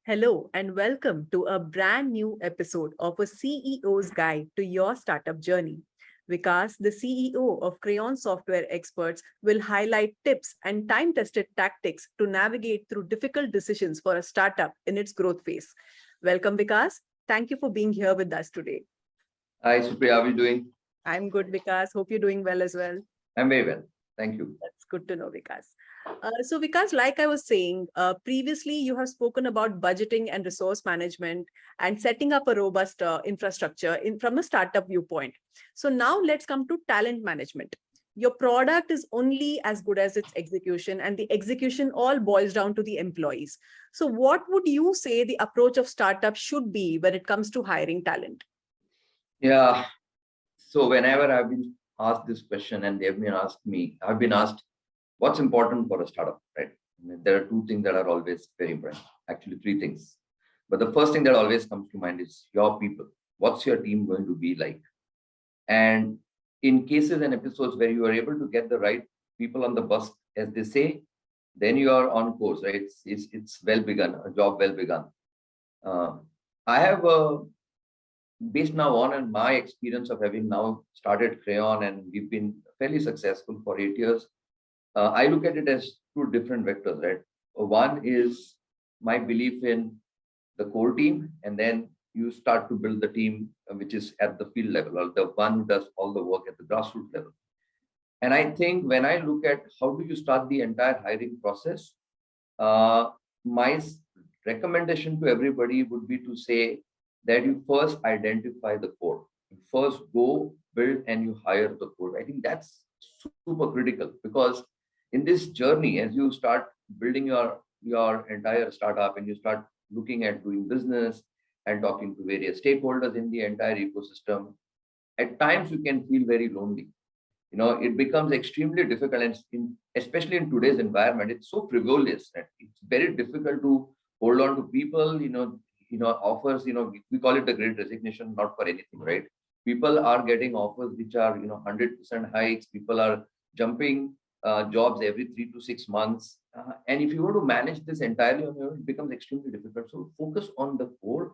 Hello and welcome to a brand new episode of a CEO's Guide to Your Startup Journey. Vikas, the CEO of Crayon Software Experts, will highlight tips and time tested tactics to navigate through difficult decisions for a startup in its growth phase. Welcome, Vikas. Thank you for being here with us today. Hi, Supriya. How are you doing? I'm good, Vikas. Hope you're doing well as well. I'm very well. Thank you. That's good to know, Vikas. So, Vikas, like I was saying, previously you have spoken about budgeting and resource management and setting up a robust infrastructure from a startup viewpoint. So now let's come to talent management. Your product is only as good as its execution, and the execution all boils down to the employees. So what would you say the approach of startup should be when it comes to hiring talent? Yeah. So whenever I've been asked this question and they've been asked me, I've been asked what's important for a startup, right? I mean, there are two things that are always very important. Actually, three things. But the first thing that always comes to mind is your people. What's your team going to be like? And in cases and episodes where you are able to get the right people on the bus, as they say, then you are on course, right? It's well begun, a job well begun. I have based now on my experience of having now started Crayon, and we've been fairly successful for 8 years. I look at it as two different vectors, right? One is my belief in the core team, and then you start to build the team which is at the field level, or the one who does all the work at the grassroots level. And I think when I look at how do you start the entire hiring process, my recommendation to everybody would be to say that you first identify the core. You first go build and you hire the core. I think that's super critical, because in this journey, as you start building your entire startup and you start looking at doing business and talking to various stakeholders in the entire ecosystem, at times you can feel very lonely. It becomes extremely difficult, and especially in today's environment, it's so frivolous that it's very difficult to hold on to people. Offers. We call it the Great Resignation, not for anything, right? People are getting offers which are 100% hikes. People are jumping jobs every 3 to 6 months, and if you want to manage this entirely on your own, it becomes extremely difficult. So focus on the core,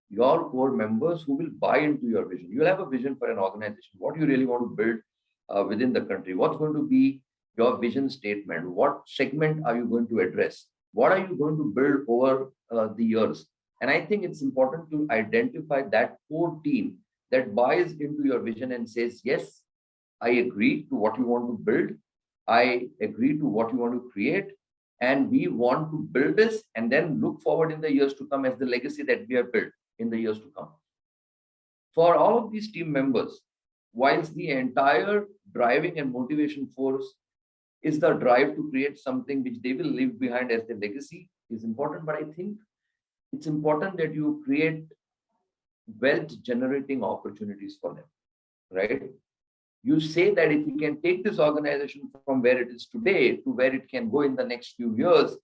your core members who will buy into your vision. You'll have a vision for an organization, what you really want to build within the country, what's going to be your vision statement, what segment are you going to address, what are you going to build over the years. And I think it's important to identify that core team that buys into your vision and says, yes, I agree to what you want to build, I agree to what you want to create, and we want to build this and then look forward in the years to come as the legacy that we have built in the years to come. For all of these team members, whilst the entire driving and motivation force is the drive to create something which they will leave behind as their legacy is important, but I think it's important that you create wealth generating opportunities for them, right? You say that if you can take this organization from where it is today to where it can go in the next few years,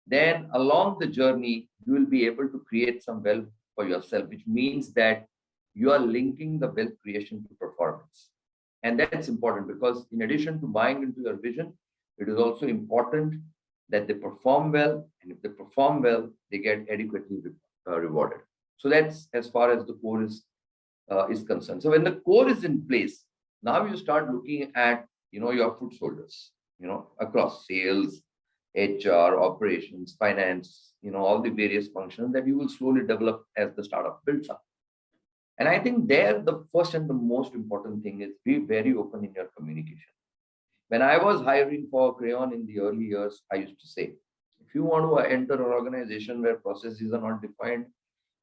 then along the journey, you will be able to create some wealth for yourself, which means that you are linking the wealth creation to performance. And that's important, because in addition to buying into your vision, it is also important that they perform well. And if they perform well, they get adequately rewarded. So that's as far as the core is concerned. So when the core is in place, now you start looking at your foot soldiers, across sales, HR, operations, finance, all the various functions that you will slowly develop as the startup builds up. And I think there, the first and the most important thing is be very open in your communication. When I was hiring for Crayon in the early years, I used to say, if you want to enter an organization where processes are not defined,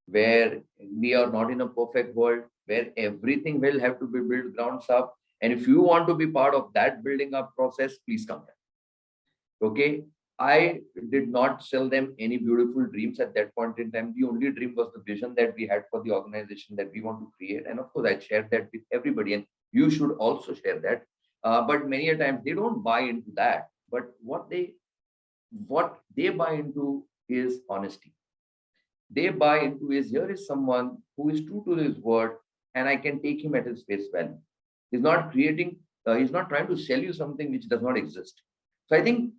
where we are not in a perfect world, where everything will have to be built grounds up, and if you want to be part of that building up process, please come here. Okay. I did not sell them any beautiful dreams at that point in time. The only dream was the vision that we had for the organization that we want to create. And of course, I shared that with everybody, and you should also share that. But many a times they don't buy into that. But what they buy into is honesty. They buy into is, here is someone who is true to his word, and I can take him at his face value. He's not trying to sell you something which does not exist. So I think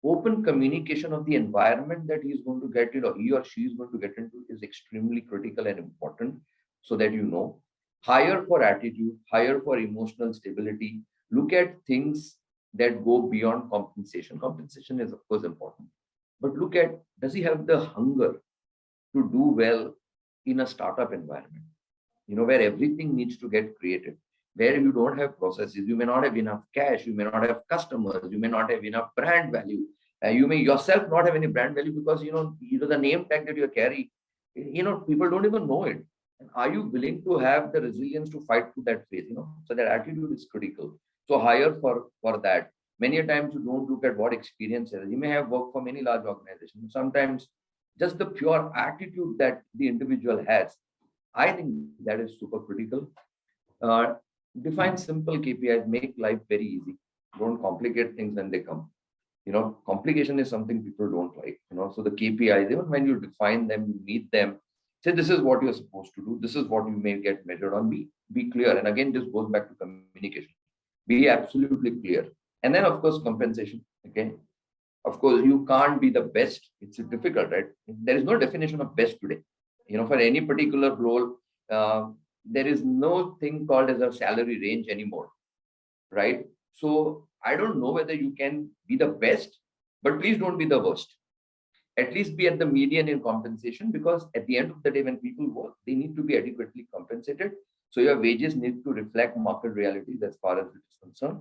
open communication of the environment that he is going to get it, or he or she is going to get into, is extremely critical and important, so that you know. Hire for attitude, hire for emotional stability. Look at things that go beyond compensation. Compensation is, of course, important, but look at, does he have the hunger to do well in a startup environment, where everything needs to get created, where you don't have processes, you may not have enough cash, you may not have customers, you may not have enough brand value, you may yourself not have any brand value, because the name tag that you carry, people don't even know it. And are you willing to have the resilience to fight through that phase? So that attitude is critical. So hire for that. Many a times you don't look at what experience is. You may have worked for many large organizations. Sometimes just the pure attitude that the individual has, I think that is super critical. Uh, Define simple KPIs, make life very easy. Don't complicate things when they come. Complication is something people don't like. So the KPIs, even when you define them, you meet them, say this is what you're supposed to do, this is what you may get measured on. Be clear. And again, this goes back to communication. Be absolutely clear. And then, of course, compensation. Okay. Of course, you can't be the best. It's difficult, right? There is no definition of best today. For any particular role, there is no thing called as a salary range anymore, right? So I don't know whether you can be the best, but please don't be the worst. At least be at the median in compensation, because at the end of the day, when people work, they need to be adequately compensated. So your wages need to reflect market realities as far as it is concerned.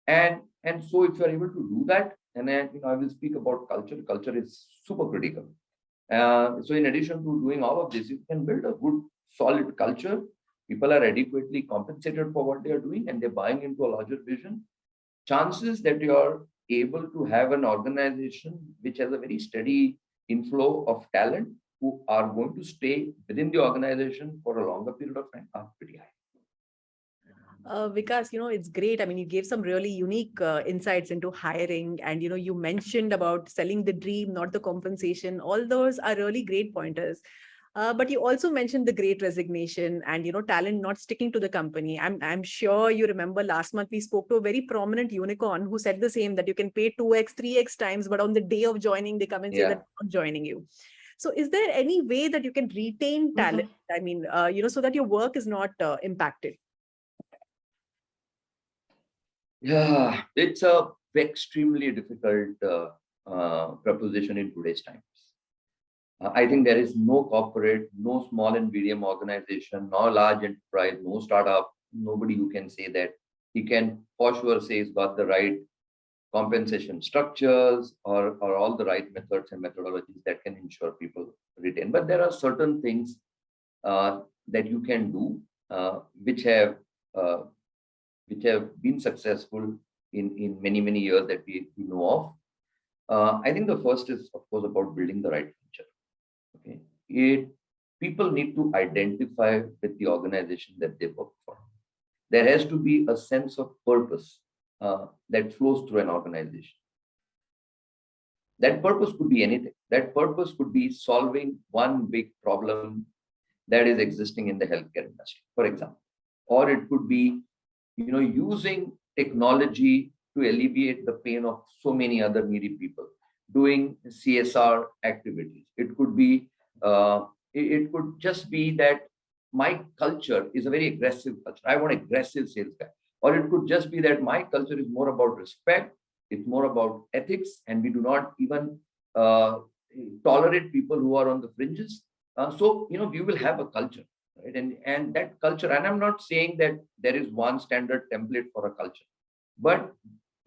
And so if you're able to do that, and then I will speak about culture. Culture is super critical. So in addition to doing all of this, you can build a good, solid culture. People are adequately compensated for what they are doing, and they're buying into a larger vision. Chances that you are able to have an organization which has a very steady inflow of talent who are going to stay within the organization for a longer period of time are pretty high. Vikas, it's great. I mean, you gave some really unique insights into hiring, and you mentioned about selling the dream, not the compensation. All those are really great pointers. But you also mentioned the great resignation and talent not sticking to the company. I'm sure you remember last month we spoke to a very prominent unicorn who said the same, that you can pay 2x, 3x times, but on the day of joining, they come and say that I'm not joining you. So is there any way that you can retain talent? I mean, so that your work is not impacted? Yeah, it's a extremely difficult proposition in today's times. I think there is no corporate, no small and medium organization, no large enterprise, no startup, nobody who can say that he can for sure say he's got the right compensation structures or all the right methods and methodologies that can ensure people retain. But there are certain things that you can do which have been successful in many years that we know of. I think the first is, of course, about building the right culture. Okay, people need to identify with the organization that they work for. There has to be a sense of purpose that flows through an organization. That purpose could be anything. That purpose could be solving one big problem that is existing in the healthcare industry, for example, or it could be using technology to alleviate the pain of so many other needy people, doing CSR activities. It could be, it could just be that my culture is a very aggressive culture. I want aggressive sales guy. Or it could just be that my culture is more about respect. It's more about ethics, and we do not even tolerate people who are on the fringes. So we will have a culture. Right? And that culture, and I'm not saying that there is one standard template for a culture, but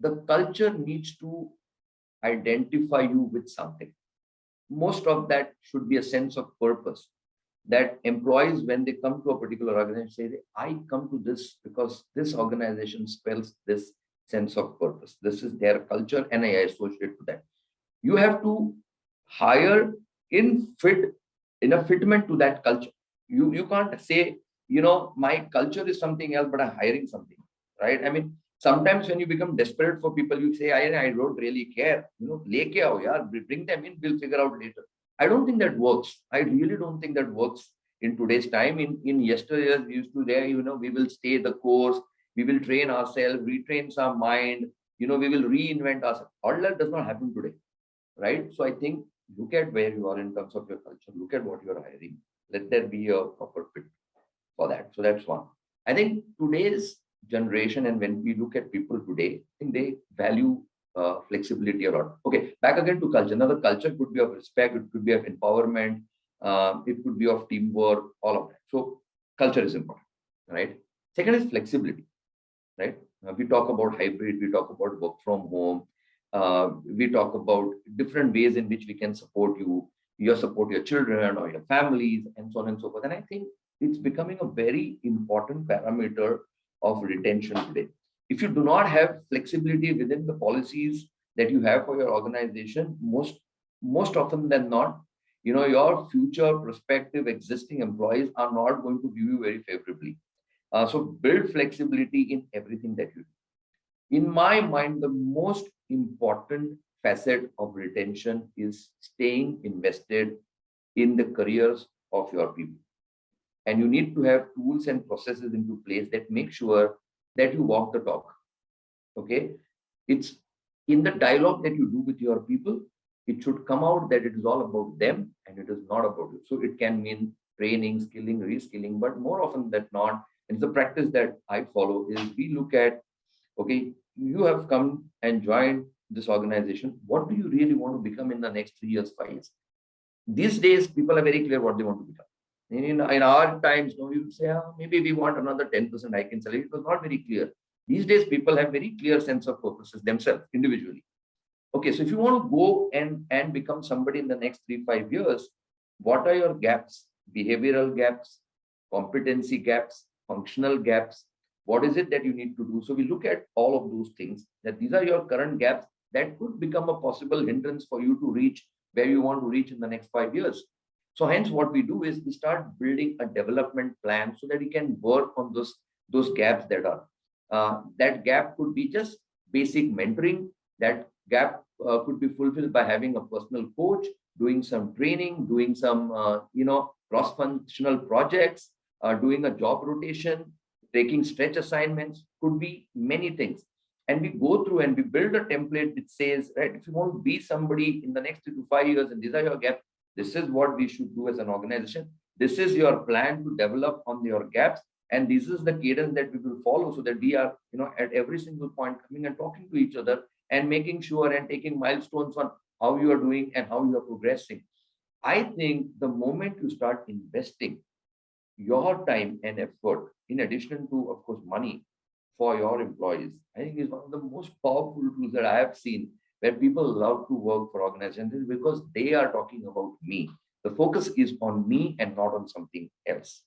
the culture needs to identify you with something. Most of that should be a sense of purpose, that employees, when they come to a particular organization, say, I come to this because this organization spells this sense of purpose. This is their culture, and I associate to that. You have to hire in a fitment to that culture. You can't say, my culture is something else, but I'm hiring something, right? I mean, sometimes when you become desperate for people, you say, I don't really care. Leke aao yaar, bring them in, we'll figure out later. I don't think that works. I really don't think that works in today's time. In yesteryears, we used to we will stay the course, we will train ourselves, retrain our mind, we will reinvent ourselves. All that does not happen today, right? So I think look at where you are in terms of your culture, look at what you're hiring, let there be a proper fit for that. So that's one. I think today's generation, and when we look at people today, I think they value flexibility a lot. Okay, back again to culture. Now, the culture could be of respect, it could be of empowerment, it could be of teamwork, all of that. So, culture is important, right? Second is flexibility, right? We talk about hybrid, we talk about work from home, we talk about different ways in which we can support you, support your children or your families, and so on and so forth. And I think it's becoming a very important parameter of retention today. If you do not have flexibility within the policies that you have for your organization, most often than not, your future prospective existing employees are not going to view you very favorably. So build flexibility in everything that you do. In my mind, the most important facet of retention is staying invested in the careers of your people. And you need to have tools and processes into place that make sure that you walk the talk. Okay. It's in the dialogue that you do with your people, it should come out that it is all about them and it is not about you. So it can mean training, skilling, reskilling, but more often than not, and the practice that I follow is we look at, okay, you have come and joined this organization. What do you really want to become in the next 3 years, 5 years? These days, people are very clear what they want to become. In our times, we would say, maybe we want another 10% hike in salary. It was not very clear. These days, people have very clear sense of purposes themselves individually. Okay, so if you want to go and become somebody in the next 3-5 years, what are your gaps? Behavioral gaps, competency gaps, functional gaps. What is it that you need to do? So we look at all of those things, that these are your current gaps that could become a possible hindrance for you to reach where you want to reach in the next 5 years. So hence what we do is we start building a development plan so that we can work on those gaps that are. That gap could be just basic mentoring. That gap could be fulfilled by having a personal coach, doing some training, doing some cross-functional projects, doing a job rotation, taking stretch assignments, could be many things. And we go through and we build a template that says, right, if you want to be somebody in the next 3 to 5 years and these are your gaps, this is what we should do as an organization. This is your plan to develop on your gaps. And this is the cadence that we will follow so that we are, at every single point coming and talking to each other and making sure and taking milestones on how you are doing and how you are progressing. I think the moment you start investing your time and effort, in addition to, of course, money for your employees, I think is one of the most powerful tools that I have seen where people love to work for organizations because they are talking about me. The focus is on me and not on something else.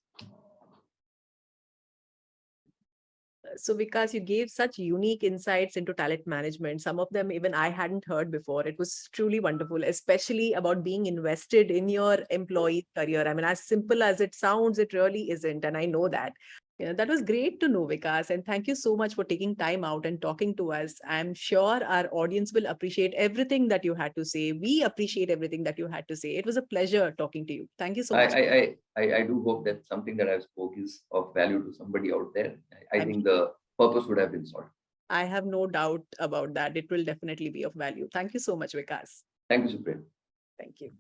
So Vikas, you gave such unique insights into talent management. Some of them even I hadn't heard before. It was truly wonderful, especially about being invested in your employee career. I mean, as simple as it sounds, it really isn't. And I know that. That was great to know, Vikas. And thank you so much for taking time out and talking to us. I'm sure our audience will appreciate everything that you had to say. We appreciate everything that you had to say. It was a pleasure talking to you. Thank you so much. I do hope that something that I've spoke is of value to somebody out there. I think the purpose would have been solved. I have no doubt about that. It will definitely be of value. Thank you so much, Vikas. Thank you, Supreme. Thank you.